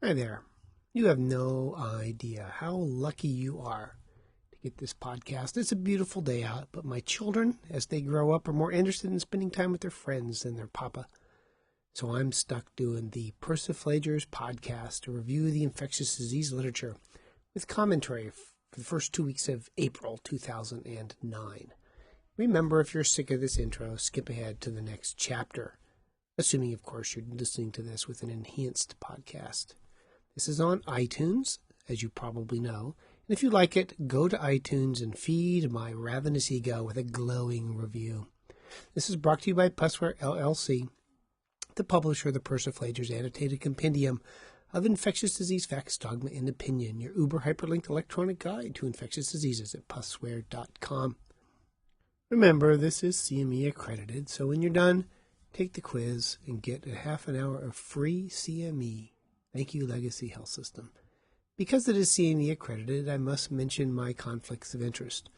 Hi there. You have no idea how lucky you are to get this podcast. It's a beautiful day out, but my children, as they grow up, are more interested in spending time with their friends than their papa. So I'm stuck doing the Persiflagers podcast, a review of the infectious disease literature with commentary for the first 2 weeks of April 2009. Remember, if you're sick of this intro, skip ahead to the next chapter, assuming, of course, you're listening to this with an enhanced podcast. This is on iTunes, as you probably know. And if you like it, go to iTunes and feed my ravenous ego with a glowing review. This is brought to you by Puscast LLC, the publisher of the Persiflagers Annotated Compendium of Infectious Disease Facts, Dogma, and Opinion, your uber-hyperlinked electronic guide to infectious diseases at puscast.com. Remember, this is CME accredited, so when you're done, take the quiz and get a half an hour of free CME. Thank you, Legacy Health System. Because it is CME accredited, I must mention my conflicts of interest.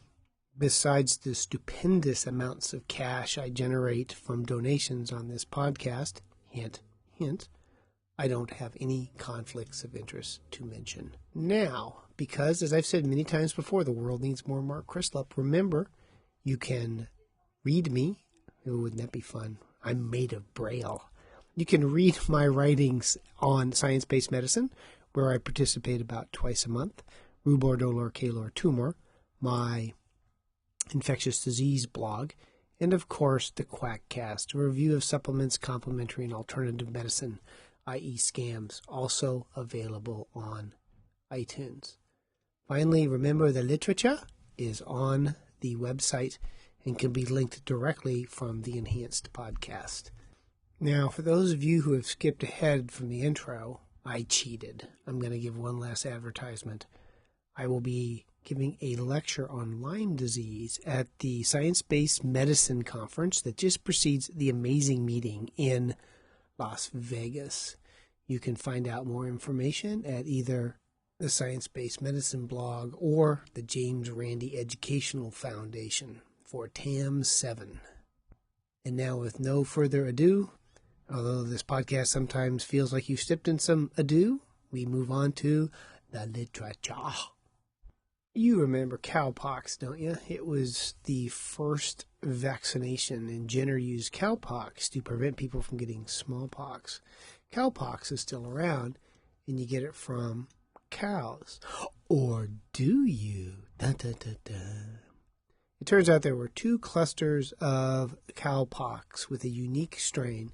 Besides the stupendous amounts of cash I generate from donations on this podcast, hint, hint, I don't have any conflicts of interest to mention. Now, because, as I've said many times before, the world needs more Mark Crislip, remember, you can read me. Oh, wouldn't that be fun? I'm made of Braille. You can read my writings on science-based medicine, where I participate about twice a month, Rubor, Dolor, Calor, Tumor, my infectious disease blog, and of course the Quackcast, a review of supplements, complementary, and alternative medicine, i.e. scams, also available on iTunes. Finally, remember the literature is on the website and can be linked directly from the enhanced podcast. Now, for those of you who have skipped ahead from the intro, I cheated. I'm going to give one last advertisement. I will be giving a lecture on Lyme disease at the Science-Based Medicine Conference that just precedes the amazing meeting in Las Vegas. You can find out more information at either the Science-Based Medicine blog or the James Randi Educational Foundation for TAM7. And now, with no further ado, although this podcast sometimes feels like you've stepped in some ado, we move on to the literature. You remember cowpox, don't you? It was the first vaccination, and Jenner used cowpox to prevent people from getting smallpox. Cowpox is still around, and you get it from cows. Or do you? Dun, dun, dun, dun. It turns out there were 2 clusters of cowpox with a unique strain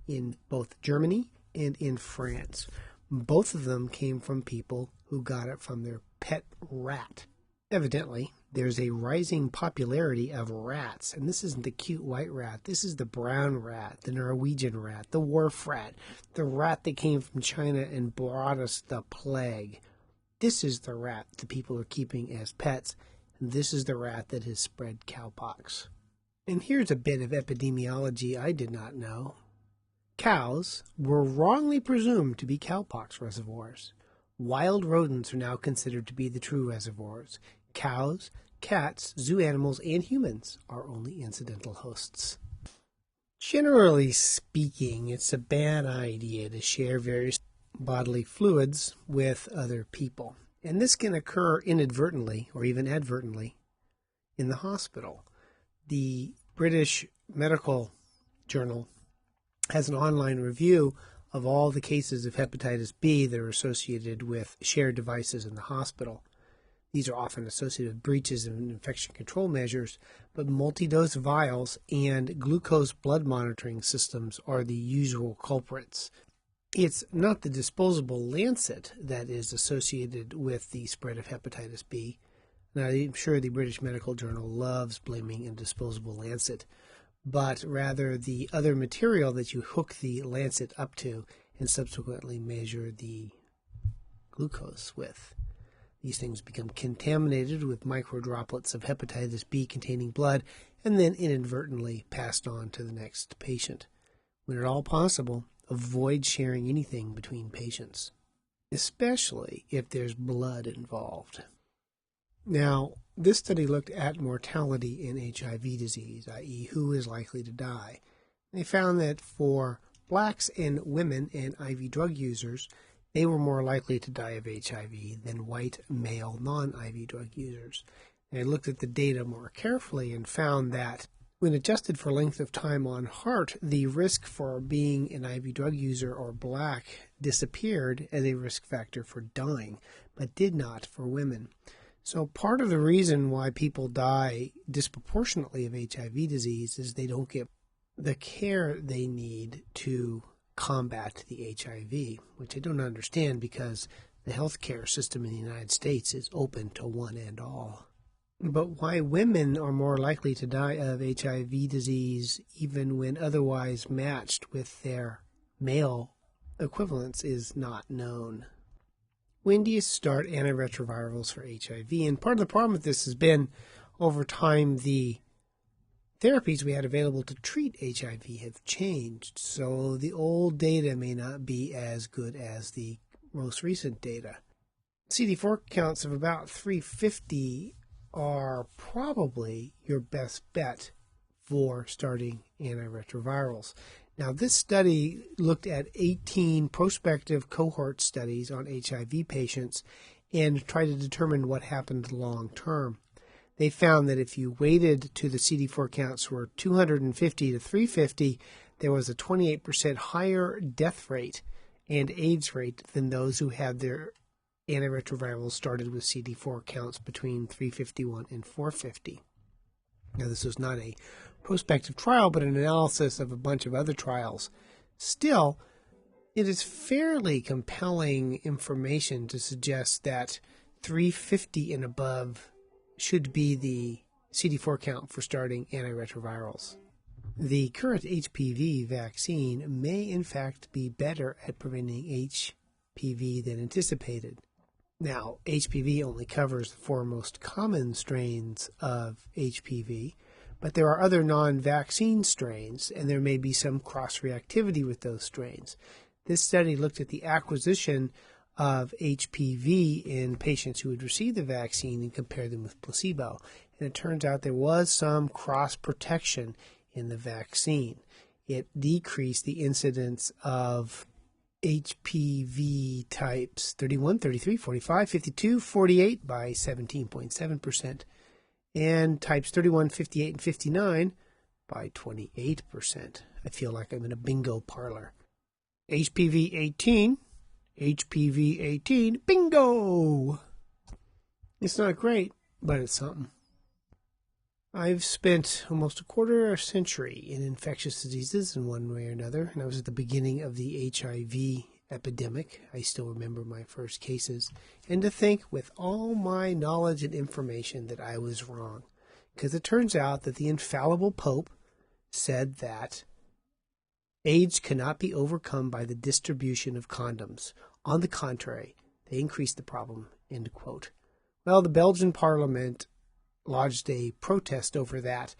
in both Germany and in France. Both of them came from people who got it from their pet rat. Evidently, there's a rising popularity of rats, and this isn't the cute white rat. This is the brown rat, the Norwegian rat, the wharf rat, the rat that came from China and brought us the plague. This is the rat the people are keeping as pets, and this is the rat that has spread cowpox. And here's a bit of epidemiology I did not know. Cows were wrongly presumed to be cowpox reservoirs. Wild rodents are now considered to be the true reservoirs. Cows, cats, zoo animals, and humans are only incidental hosts. Generally speaking, it's a bad idea to share various bodily fluids with other people. And this can occur inadvertently or even advertently in the hospital. The British Medical Journal has an online review of all the cases of hepatitis B that are associated with shared devices in the hospital. These are often associated with breaches in infection control measures, but multi-dose vials and glucose blood monitoring systems are the usual culprits. It's not the disposable lancet that is associated with the spread of hepatitis B. Now, I'm sure the British Medical Journal loves blaming a disposable lancet, but rather the other material that you hook the lancet up to and subsequently measure the glucose with. These things become contaminated with microdroplets of hepatitis B containing blood and then inadvertently passed on to the next patient. When at all possible, avoid sharing anything between patients, especially if there's blood involved. Now, this study looked at mortality in HIV disease, i.e. who is likely to die. They found that for blacks and women and IV drug users, they were more likely to die of HIV than white male non-IV drug users. And I looked at the data more carefully and found that when adjusted for length of time on heart, the risk for being an IV drug user or black disappeared as a risk factor for dying, but did not for women. So part of the reason why people die disproportionately of HIV disease is they don't get the care they need to combat the HIV, which I don't understand because the healthcare system in the United States is open to one and all. But why women are more likely to die of HIV disease even when otherwise matched with their male equivalents is not known. When do you start antiretrovirals for HIV? And part of the problem with this has been over time the therapies we had available to treat HIV have changed, so the old data may not be as good as the most recent data. CD4 counts of about 350 are probably your best bet for starting antiretrovirals. Now, this study looked at 18 prospective cohort studies on HIV patients and tried to determine what happened long term. They found that if you waited till the CD4 counts were 250 to 350, there was a 28% higher death rate and AIDS rate than those who had their antiretrovirals started with CD4 counts between 351 and 450. Now, this was not a prospective trial, but an analysis of a bunch of other trials. Still, it is fairly compelling information to suggest that 350 and above should be the CD4 count for starting antiretrovirals. The current HPV vaccine may in fact be better at preventing HPV than anticipated. Now, HPV only covers the four most common strains of HPV, but there are other non-vaccine strains, and there may be some cross-reactivity with those strains. This study looked at the acquisition of HPV in patients who had received the vaccine and compared them with placebo. And it turns out there was some cross-protection in the vaccine. It decreased the incidence of HPV types 31, 33, 45, 52, 48 by 17.7%, and types 31, 58, and 59 by 28%. I feel like I'm in a bingo parlor. HPV 18, bingo! It's not great, but it's something. I've spent almost a quarter century in infectious diseases in one way or another, and I was at the beginning of the HIV epidemic. I still remember my first cases. And to think, with all my knowledge and information, that I was wrong. Because it turns out that the infallible Pope said that AIDS cannot be overcome by the distribution of condoms. On the contrary, they increase the problem, end quote. Well, the Belgian parliament lodged a protest over that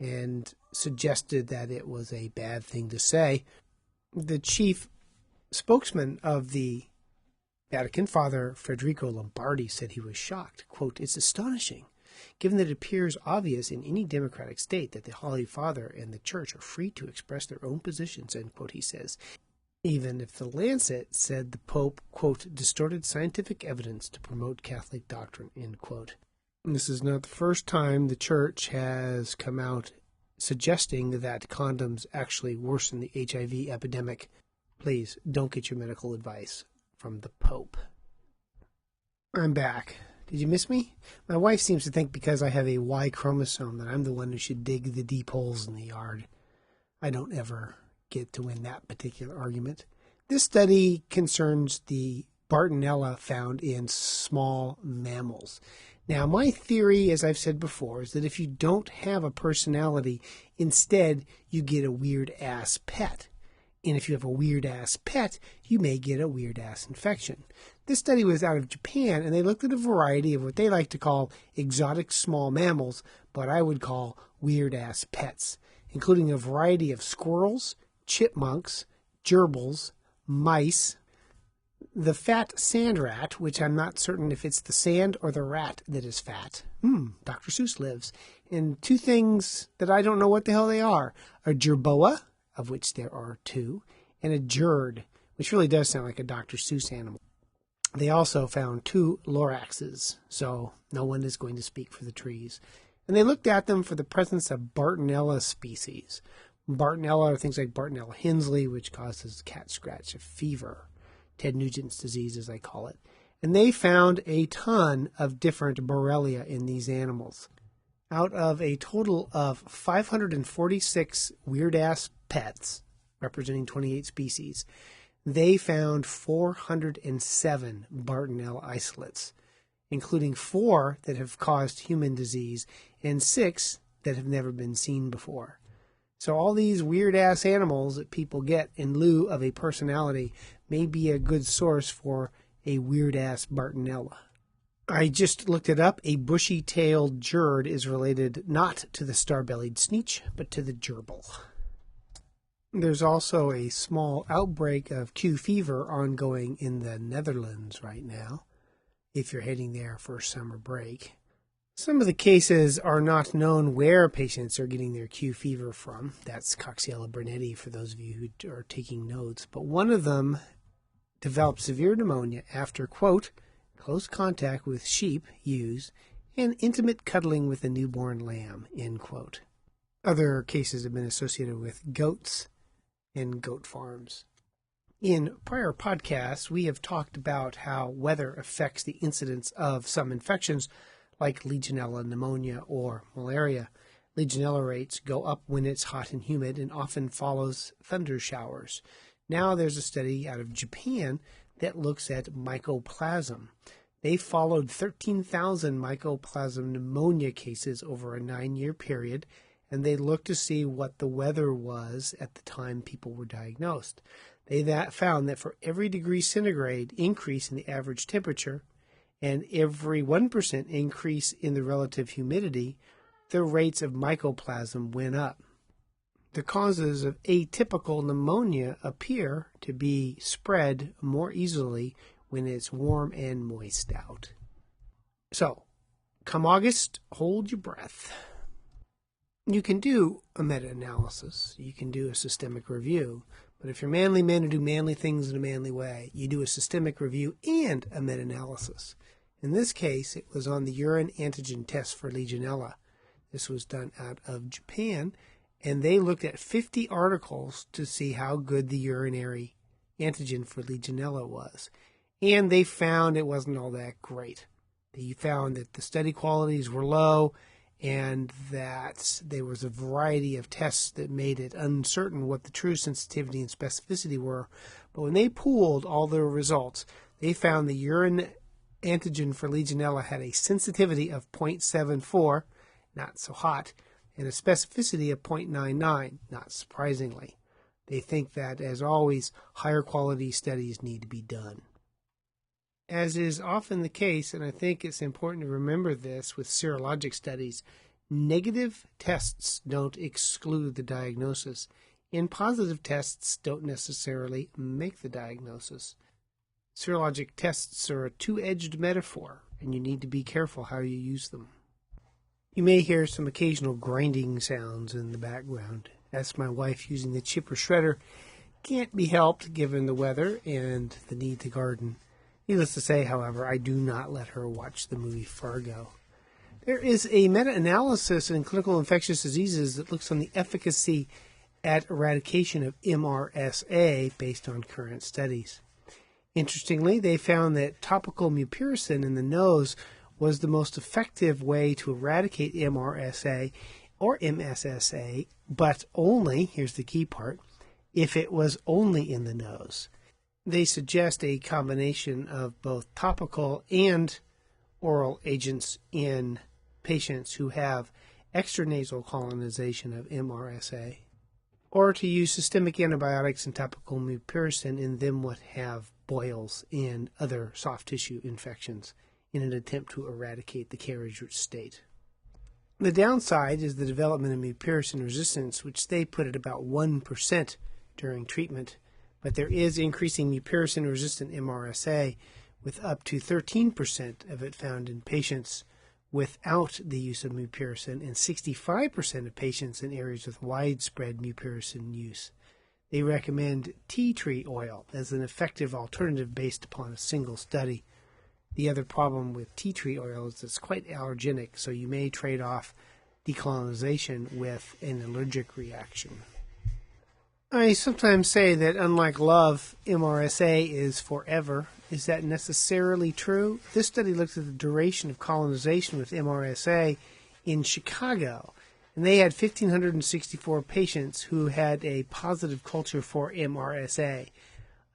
and suggested that it was a bad thing to say. The chief spokesman of the Vatican, Father Federico Lombardi, said he was shocked. Quote, "It's astonishing, given that it appears obvious in any democratic state that the Holy Father and the Church are free to express their own positions," end quote, he says. Even if the Lancet said the Pope, quote, "distorted scientific evidence to promote Catholic doctrine," end quote. This is not the first time the Church has come out suggesting that condoms actually worsen the HIV epidemic. Please don't get your medical advice from the Pope. I'm back. Did you miss me? My wife seems to think because I have a Y chromosome that I'm the one who should dig the deep holes in the yard. I don't ever get to win that particular argument. This study concerns the Bartonella found in small mammals. Now, my theory, as I've said before, is that if you don't have a personality, instead you get a weird-ass pet. And if you have a weird-ass pet, you may get a weird-ass infection. This study was out of Japan, and they looked at a variety of what they like to call exotic small mammals, but I would call weird-ass pets, including a variety of squirrels, chipmunks, gerbils, mice, the fat sand rat, which I'm not certain if it's the sand or the rat that is fat. Dr. Seuss lives. And two things that I don't know what the hell they are. A jerboa, of which there are two, and a jerd, which really does sound like a Dr. Seuss animal. They also found 2 loraxes, so no one is going to speak for the trees. And they looked at them for the presence of Bartonella species. Bartonella are things like Bartonella Hensley, which causes cat scratch fever, Ted Nugent's disease as I call it. And they found a ton of different Borrelia in these animals. Out of a total of 546 weird-ass pets, representing 28 species, they found 407 Bartonella isolates, including 4 that have caused human disease and 6 that have never been seen before. So all these weird-ass animals that people get in lieu of a personality may be a good source for a weird-ass Bartonella. I just looked it up. A bushy-tailed gerd is related not to the star-bellied sneetch, but to the gerbil. There's also a small outbreak of Q fever ongoing in the Netherlands right now, if you're heading there for summer break. Some of the cases are not known where patients are getting their Q fever from. That's Coxiella burnetii for those of you who are taking notes. But one of them developed severe pneumonia after, quote, close contact with sheep, ewes, and intimate cuddling with a newborn lamb, end quote. Other cases have been associated with goats and goat farms. In prior podcasts, we have talked about how weather affects the incidence of some infections like Legionella pneumonia or malaria. Legionella rates go up when it's hot and humid and often follows thunder showers. Now there's a study out of Japan that looks at mycoplasma. They followed 13,000 mycoplasma pneumonia cases over a 9-year period, and they looked to see what the weather was at the time people were diagnosed. They found that for every degree centigrade increase in the average temperature and every 1% increase in the relative humidity, the rates of mycoplasma went up. The causes of atypical pneumonia appear to be spread more easily when it's warm and moist out. So, come August, hold your breath. You can do a meta-analysis. You can do a systemic review. But if you're manly men who do manly things in a manly way, you do a systemic review and a meta-analysis. In this case, it was on the urine antigen test for Legionella. This was done out of Japan, and they looked at 50 articles to see how good the urinary antigen for Legionella was. And they found it wasn't all that great. They found that the study qualities were low and that there was a variety of tests that made it uncertain what the true sensitivity and specificity were. But when they pooled all their results, they found the urine antigen for Legionella had a sensitivity of 0.74, not so hot, and a specificity of 0.99, not surprisingly. They think that, as always, higher quality studies need to be done. As is often the case, and I think it's important to remember this with serologic studies, negative tests don't exclude the diagnosis, and positive tests don't necessarily make the diagnosis. Serologic tests are a two-edged metaphor, and you need to be careful how you use them. You may hear some occasional grinding sounds in the background. That's my wife using the chipper shredder. Can't be helped given the weather and the need to garden. Needless to say, however, I do not let her watch the movie Fargo. There is a meta-analysis in clinical infectious diseases that looks on the efficacy at eradication of MRSA based on current studies. Interestingly, they found that topical mupirocin in the nose was the most effective way to eradicate MRSA or MSSA, but only, here's the key part, if it was only in the nose. They suggest a combination of both topical and oral agents in patients who have extranasal colonization of MRSA, or to use systemic antibiotics and topical mupirocin in them what have boils and other soft tissue infections in an attempt to eradicate the carriage state. The downside is the development of mupirocin resistance, which they put at about 1% during treatment, but there is increasing mupirocin-resistant MRSA with up to 13% of it found in patients without the use of mupirocin and 65% of patients in areas with widespread mupirocin use. They recommend tea tree oil as an effective alternative based upon a single study. The other problem with tea tree oil is it's quite allergenic, so you may trade off decolonization with an allergic reaction. I sometimes say that unlike love, MRSA is forever. Is that necessarily true? This study looked at the duration of colonization with MRSA in Chicago, and they had 1,564 patients who had a positive culture for MRSA.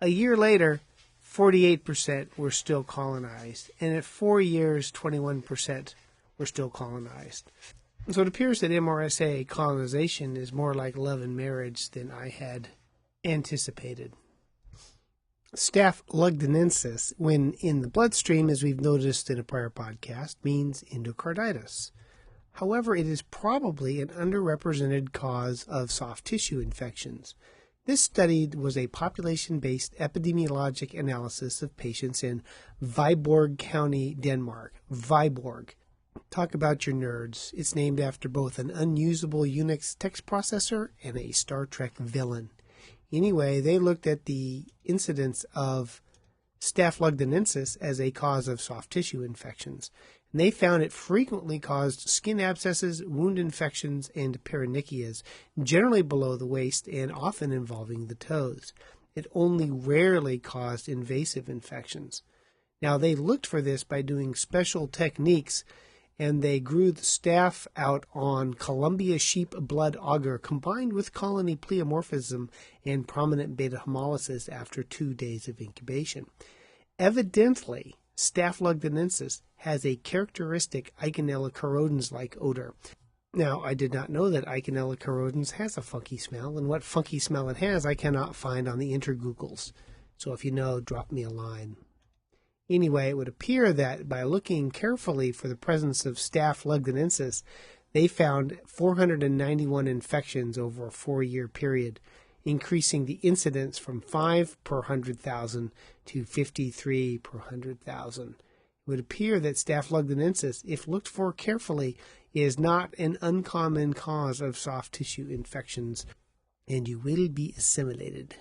A year later, 48% were still colonized, and at 4 years, 21% were still colonized. So it appears that MRSA colonization is more like love and marriage than I had anticipated. Staph lugdunensis, when in the bloodstream, as we've noticed in a prior podcast, means endocarditis. However, it is probably an underrepresented cause of soft tissue infections. This study was a population-based epidemiologic analysis of patients in Viborg County, Denmark. Viborg. Talk about your nerds. It's named after both an unusable Unix text processor and a Star Trek villain. Anyway, they looked at the incidence of Staph lugdunensis as a cause of soft tissue infections. And they found it frequently caused skin abscesses, wound infections, and paronychias, generally below the waist and often involving the toes. It only rarely caused invasive infections. Now, they looked for this by doing special techniques, and they grew the staph out on Columbia sheep blood agar combined with colony pleomorphism and prominent beta hemolysis after 2 days of incubation. Evidently, Staph lugdunensis has a characteristic Eikenella corrodens-like odor. Now, I did not know that Eikenella corrodens has a funky smell, and what funky smell it has I cannot find on the intergoogles. So if you know, drop me a line. Anyway, it would appear that by looking carefully for the presence of Staph lugdunensis, they found 491 infections over a 4-year period, increasing the incidence from 5 per 100,000 to 53 per 100,000. It would appear that Staph lugdunensis, if looked for carefully, is not an uncommon cause of soft tissue infections, and you will be assimilated.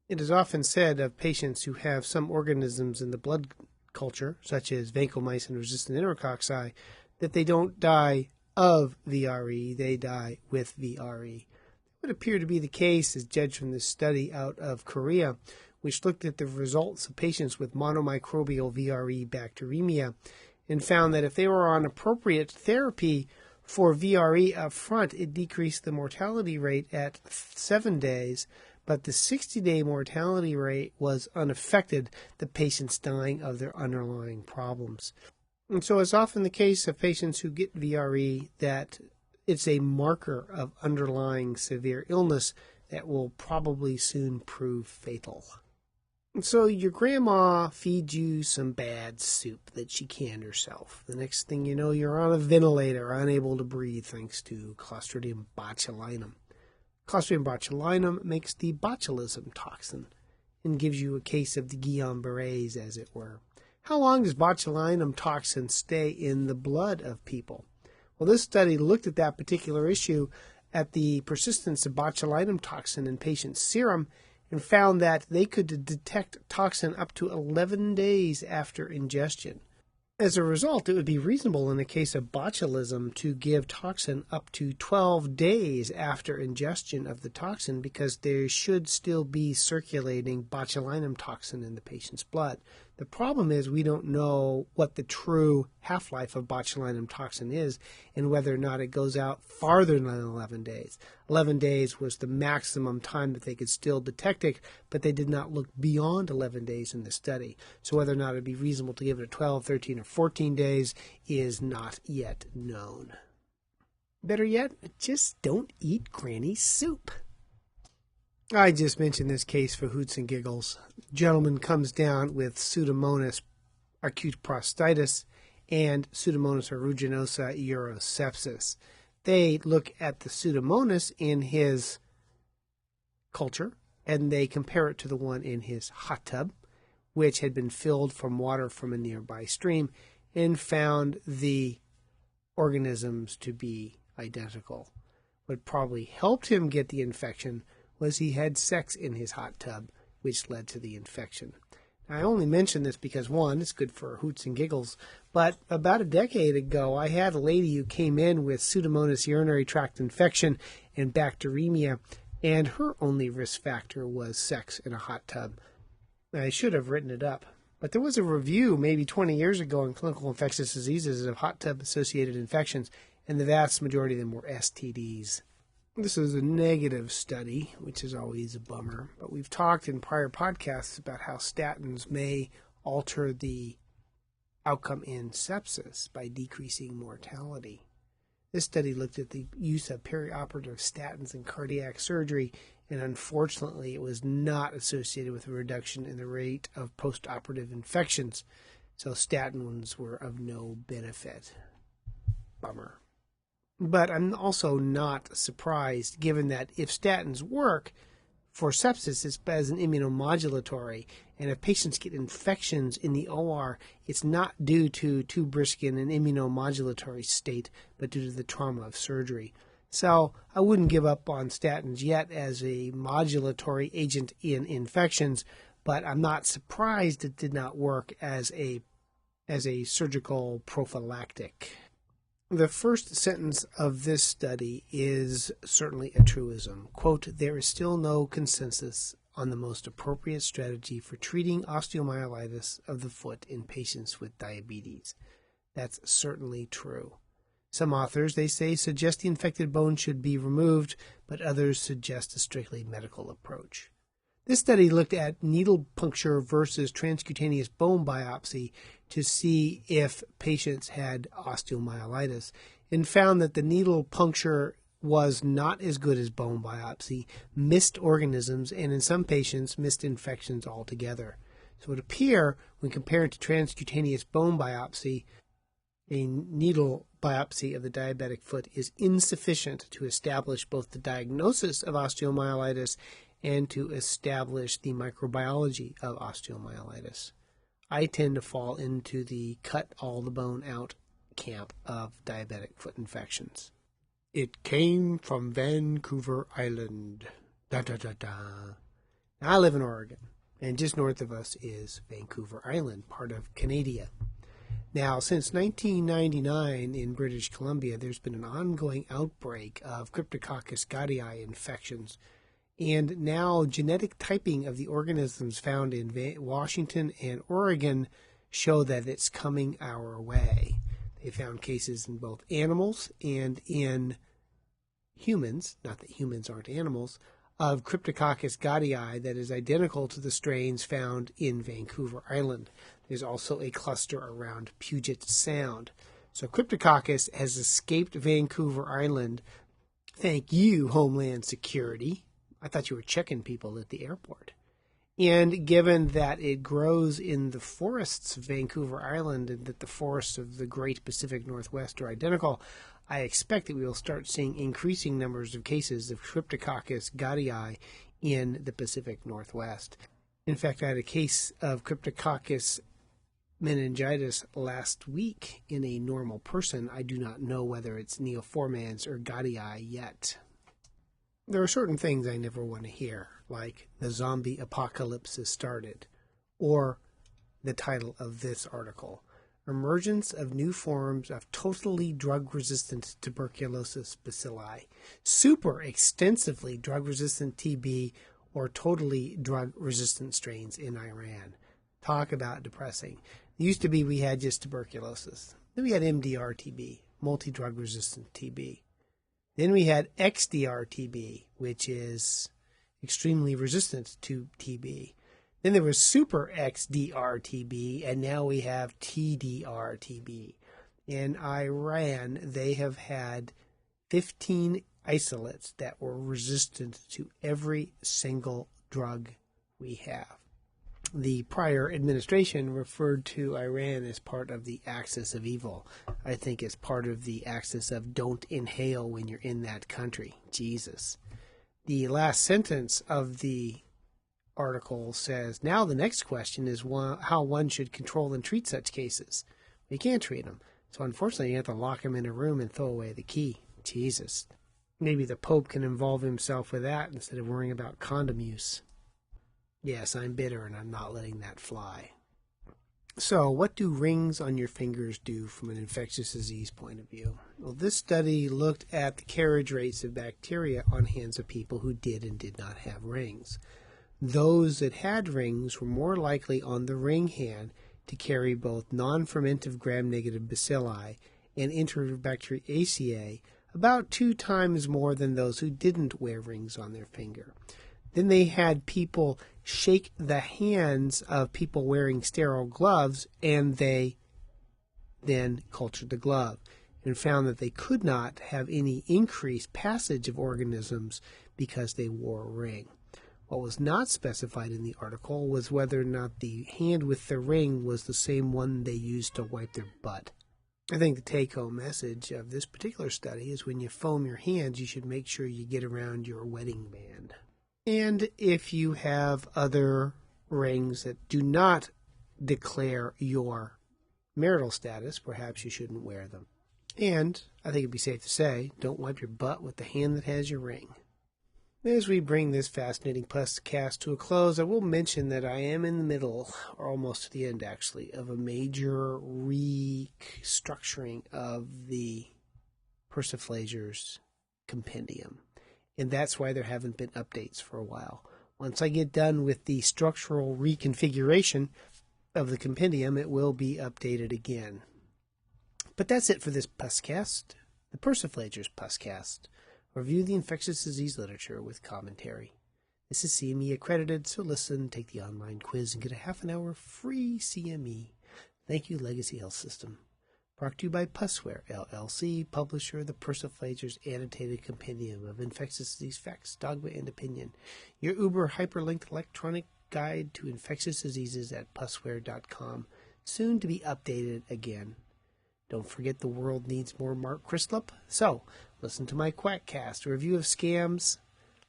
It is often said of patients who have some organisms in the blood culture, such as vancomycin-resistant enterococci, that they don't die of VRE, they die with VRE. It would appear to be the case, as judged from this study out of Korea, which looked at the results of patients with monomicrobial VRE bacteremia and found that if they were on appropriate therapy for VRE up front, it decreased the mortality rate at 7 days, but the 60-day mortality rate was unaffected, the patients dying of their underlying problems. And so it's often the case of patients who get VRE that it's a marker of underlying severe illness that will probably soon prove fatal. And so your grandma feeds you some bad soup that she canned herself. The next thing you know, you're on a ventilator, unable to breathe thanks to Clostridium botulinum. Clostridium botulinum makes the botulism toxin and gives you a case of the Guillain-Barré, as it were. How long does botulinum toxin stay in the blood of people? Well, this study looked at that particular issue at the persistence of botulinum toxin in patients' serum and found that they could detect toxin up to 11 days after ingestion. As a result, it would be reasonable in the case of botulism to give toxin up to 12 days after ingestion of the toxin because there should still be circulating botulinum toxin in the patient's blood. The problem is we don't know what the true half-life of botulinum toxin is and whether or not it goes out farther than 11 days. 11 days was the maximum time that they could still detect it, but they did not look beyond 11 days in the study. So whether or not it would be reasonable to give it 12, 13, or 14 days is not yet known. Better yet, just don't eat Granny's soup. I just mentioned this case for hoots and giggles. Gentleman comes down with Pseudomonas acute prostatitis and Pseudomonas aeruginosa urosepsis. They look at the Pseudomonas in his culture, and they compare it to the one in his hot tub, which had been filled from water from a nearby stream, and found the organisms to be identical. What probably helped him get the infection was he had sex in his hot tub, which led to the infection. I only mention this because, one, it's good for hoots and giggles, but about a decade ago, I had a lady who came in with Pseudomonas urinary tract infection and bacteremia, and her only risk factor was sex in a hot tub. I should have written it up, but there was a review maybe 20 years ago in Clinical Infectious Diseases of hot tub-associated infections, and the vast majority of them were STDs. This is a negative study, which is always a bummer, but we've talked in prior podcasts about how statins may alter the outcome in sepsis by decreasing mortality. This study looked at the use of perioperative statins in cardiac surgery, and unfortunately it was not associated with a reduction in the rate of postoperative infections, so statins were of no benefit. Bummer. But I'm also not surprised, given that if statins work for sepsis, it's as an immunomodulatory, and if patients get infections in the OR, it's not due to too brisk an immunomodulatory state, but due to the trauma of surgery. So I wouldn't give up on statins yet as a modulatory agent in infections, but I'm not surprised it did not work as a surgical prophylactic. The first sentence of this study is certainly a truism. Quote, "There is still no consensus on the most appropriate strategy for treating osteomyelitis of the foot in patients with diabetes." That's certainly true. Some authors, they say, suggest the infected bone should be removed, but others suggest a strictly medical approach. This study looked at needle puncture versus transcutaneous bone biopsy to see if patients had osteomyelitis, and found that the needle puncture was not as good as bone biopsy, missed organisms, and in some patients missed infections altogether. So it would appear, when compared to transcutaneous bone biopsy, a needle biopsy of the diabetic foot is insufficient to establish both the diagnosis of osteomyelitis and to establish the microbiology of osteomyelitis. I tend to fall into the cut all the bone out camp of diabetic foot infections. It came from Vancouver Island. Da da da da. Now, I live in Oregon, and just north of us is Vancouver Island, part of Canada. Now, since 1999 in British Columbia, there's been an ongoing outbreak of Cryptococcus gattii infections, and now genetic typing of the organisms found in Washington and Oregon show that it's coming our way. They found cases in both animals and in humans, not that humans aren't animals, of Cryptococcus gattii that is identical to the strains found in Vancouver Island. There's also a cluster around Puget Sound. So Cryptococcus has escaped Vancouver Island. Thank you, Homeland Security. I thought you were checking people at the airport. And given that it grows in the forests of Vancouver Island and that the forests of the Great Pacific Northwest are identical, I expect that we will start seeing increasing numbers of cases of Cryptococcus gattii in the Pacific Northwest. In fact, I had a case of Cryptococcus meningitis last week in a normal person. I do not know whether it's neoformans or gattii yet. There are certain things I never want to hear, like the zombie apocalypse has started, or the title of this article, Emergence of New Forms of Totally Drug-Resistant Tuberculosis Bacilli, Super Extensively Drug-Resistant TB, or Totally Drug-Resistant Strains in Iran. Talk about depressing. It used to be we had just tuberculosis. Then we had MDR-TB, multi-drug-resistant TB. Then we had XDR-TB, which is extremely resistant to TB. Then there was Super XDR-TB, and now we have TDR-TB. In Iran, they have had 15 isolates that were resistant to every single drug we have. The prior administration referred to Iran as part of the axis of evil. I think it's part of the axis of don't inhale when you're in that country. Jesus. The last sentence of the article says, now the next question is how one should control and treat such cases. You can't treat them. So unfortunately, you have to lock them in a room and throw away the key. Jesus. Maybe the Pope can involve himself with that instead of worrying about condom use. Yes, I'm bitter and I'm not letting that fly. So, what do rings on your fingers do from an infectious disease point of view? Well, this study looked at the carriage rates of bacteria on hands of people who did and did not have rings. Those that had rings were more likely on the ring hand to carry both non-fermentive gram-negative bacilli and Enterobacteriaceae, about 2 times more than those who didn't wear rings on their finger. Then they had people shake the hands of people wearing sterile gloves, and they then cultured the glove and found that they could not have any increased passage of organisms because they wore a ring. What was not specified in the article was whether or not the hand with the ring was the same one they used to wipe their butt. I think the take-home message of this particular study is when you foam your hands, you should make sure you get around your wedding band. And if you have other rings that do not declare your marital status, perhaps you shouldn't wear them. And I think it'd be safe to say, don't wipe your butt with the hand that has your ring. As we bring this fascinating Puscast to a close, I will mention that I am in the middle, or almost to the end actually, of a major restructuring of the Persiflager's compendium. And that's why there haven't been updates for a while. Once I get done with the structural reconfiguration of the compendium, it will be updated again. But that's it for this Puscast, the Persiflager's Puscast. Review the infectious disease literature with commentary. This is CME accredited, so listen, take the online quiz, and get a half an hour free CME. Thank you, Legacy Health System. Brought to you by Pusware, LLC, publisher of the Persiflager's Annotated Compendium of Infectious Disease Facts, Dogma, and Opinion. Your Uber hyperlinked electronic guide to infectious diseases at pusware.com, soon to be updated again. Don't forget the world needs more Mark Crislip. So, listen to my Quackcast, a review of scams,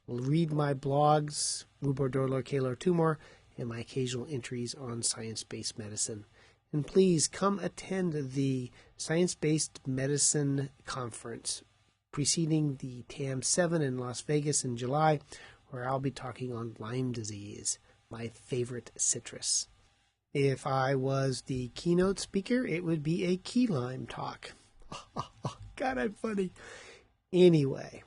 read my blogs, Rubor Dorlor, Kaler Tumor, and my occasional entries on science-based medicine. And please come attend the Science-Based Medicine Conference preceding the TAM7 in Las Vegas in July, where I'll be talking on Lyme disease, my favorite citrus. If I was the keynote speaker, it would be a key lime talk. God, I'm funny. Anyway,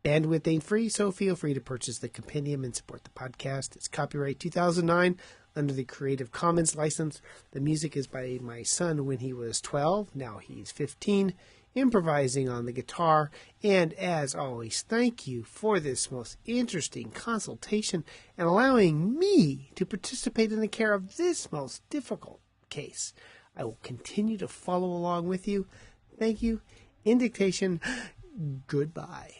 bandwidth ain't free, so feel free to purchase the compendium and support the podcast. It's copyright 2009 under the Creative Commons license. The music is by my son when he was 12. Now he's 15, improvising on the guitar. And as always, thank you for this most interesting consultation and allowing me to participate in the care of this most difficult case. I will continue to follow along with you. Thank you. In dictation, goodbye.